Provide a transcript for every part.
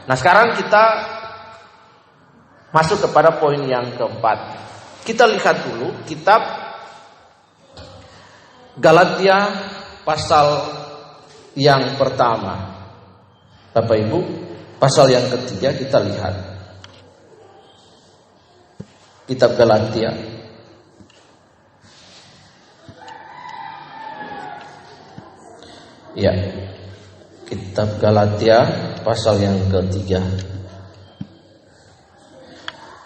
Nah, sekarang kita masuk kepada poin yang keempat. Kita lihat dulu kitab Galatia pasal yang pertama. Bapak Ibu, pasal yang ketiga kita lihat. Kitab Galatia ya, kitab Galatia pasal yang ketiga.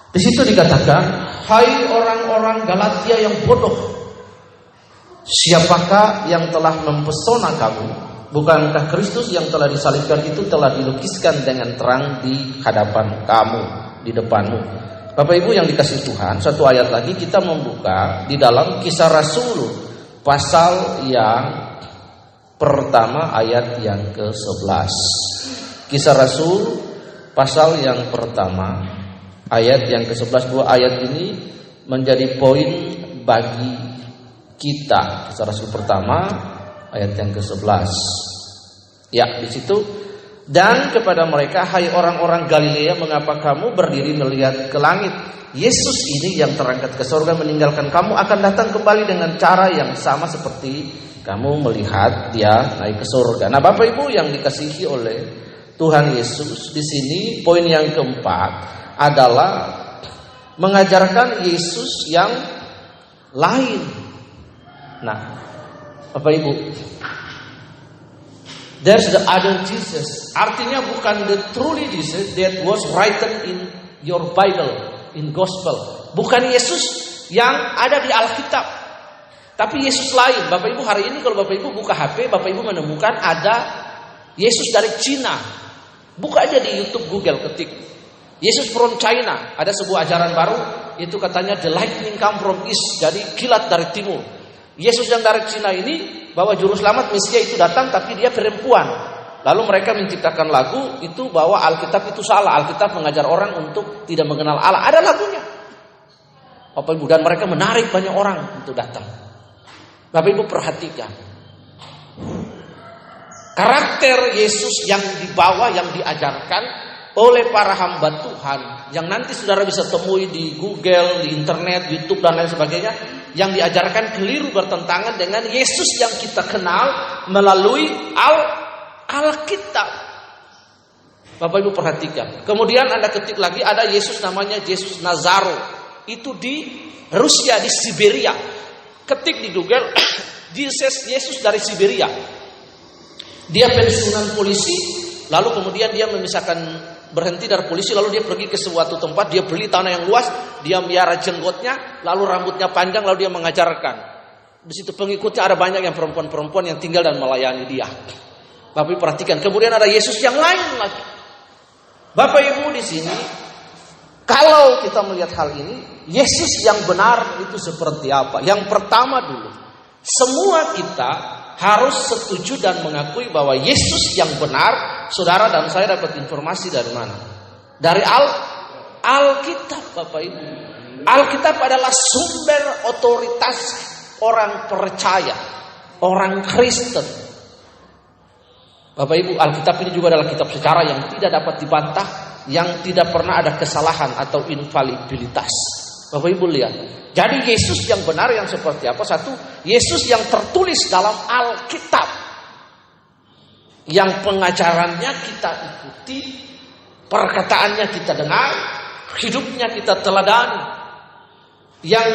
Di situ dikatakan, hai orang-orang Galatia yang bodoh, siapakah yang telah mempesona kamu? Bukankah Kristus yang telah disalibkan itu telah dilukiskan dengan terang di hadapan kamu, di depanmu? Bapak Ibu yang dikasihi Tuhan, satu ayat lagi kita membuka di dalam Kisah Rasul pasal yang pertama ayat yang ke-11. Kisah Rasul pasal yang pertama ayat yang ke-11. Dua ayat ini menjadi poin bagi kita. Kisah Rasul pertama ayat yang ke-11. Ya, di situ, dan kepada mereka, hai orang-orang Galilea, mengapa kamu berdiri melihat ke langit? Yesus ini yang terangkat ke surga meninggalkan kamu akan datang kembali dengan cara yang sama seperti kamu melihat dia naik ke surga. Nah, Bapak Ibu yang dikasihi oleh Tuhan Yesus, di sini poin yang keempat adalah mengajarkan Yesus yang lain. Nah, Bapak Ibu, there's the other Jesus. Artinya bukan the truly Jesus that was written in your Bible, in Gospel. Bukan Yesus yang ada di Alkitab, tapi Yesus lain. Bapak Ibu, hari ini kalau Bapak Ibu buka HP, Bapak Ibu menemukan ada Yesus dari Cina. Buka aja di YouTube, Google, ketik Yesus from China. Ada sebuah ajaran baru, itu katanya the lightning come from east, jadi kilat dari timur. Yesus yang dari Cina ini bahwa juru selamat Mesia itu datang, tapi dia perempuan. Lalu mereka menciptakan lagu itu bahwa Alkitab itu salah. Alkitab mengajar orang untuk tidak mengenal Allah. Ada lagunya, Bapak Ibu, dan mereka menarik banyak orang untuk datang. Bapak Ibu perhatikan karakter Yesus yang dibawa, yang diajarkan oleh para hamba Tuhan, yang nanti saudara bisa temui di Google, di internet, YouTube dan lain sebagainya, yang diajarkan keliru, bertentangan dengan Yesus yang kita kenal melalui Alkitab. Bapak Ibu perhatikan. Kemudian Anda ketik lagi, ada Yesus namanya Yesus Nazaro. Itu di Rusia, di Siberia. Ketik di Google Yesus dari Siberia. Dia pensiunan polisi, lalu kemudian dia memisahkan, berhenti dari polisi, lalu dia pergi ke suatu tempat, dia beli tanah yang luas, dia miara jenggotnya, lalu rambutnya panjang, lalu dia mengajarkan. Di situ pengikutnya ada banyak yang perempuan-perempuan yang tinggal dan melayani dia. Bapak Ibu perhatikan. Kemudian ada Yesus yang lain lagi. Bapak Ibu di sini, kalau kita melihat hal ini, Yesus yang benar itu seperti apa? Yang pertama dulu, semua kita harus setuju dan mengakui bahwa Yesus yang benar. Saudara dan saya dapat informasi dari mana? Dari Alkitab, Bapak Ibu. Alkitab adalah sumber otoritas orang percaya, orang Kristen. Bapak Ibu, Alkitab ini juga adalah kitab sejarah yang tidak dapat dibantah, yang tidak pernah ada kesalahan atau infalibilitas. Bapak Ibu lihat. Jadi Yesus yang benar yang seperti apa? Satu, Yesus yang tertulis dalam Alkitab, yang pengajarannya kita ikuti, perkataannya kita dengar, hidupnya kita teladani, yang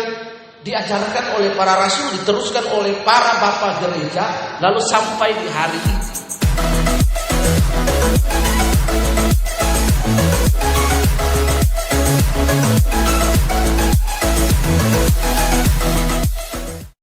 diajarkan oleh para rasul, diteruskan oleh para bapak gereja, lalu sampai di hari ini.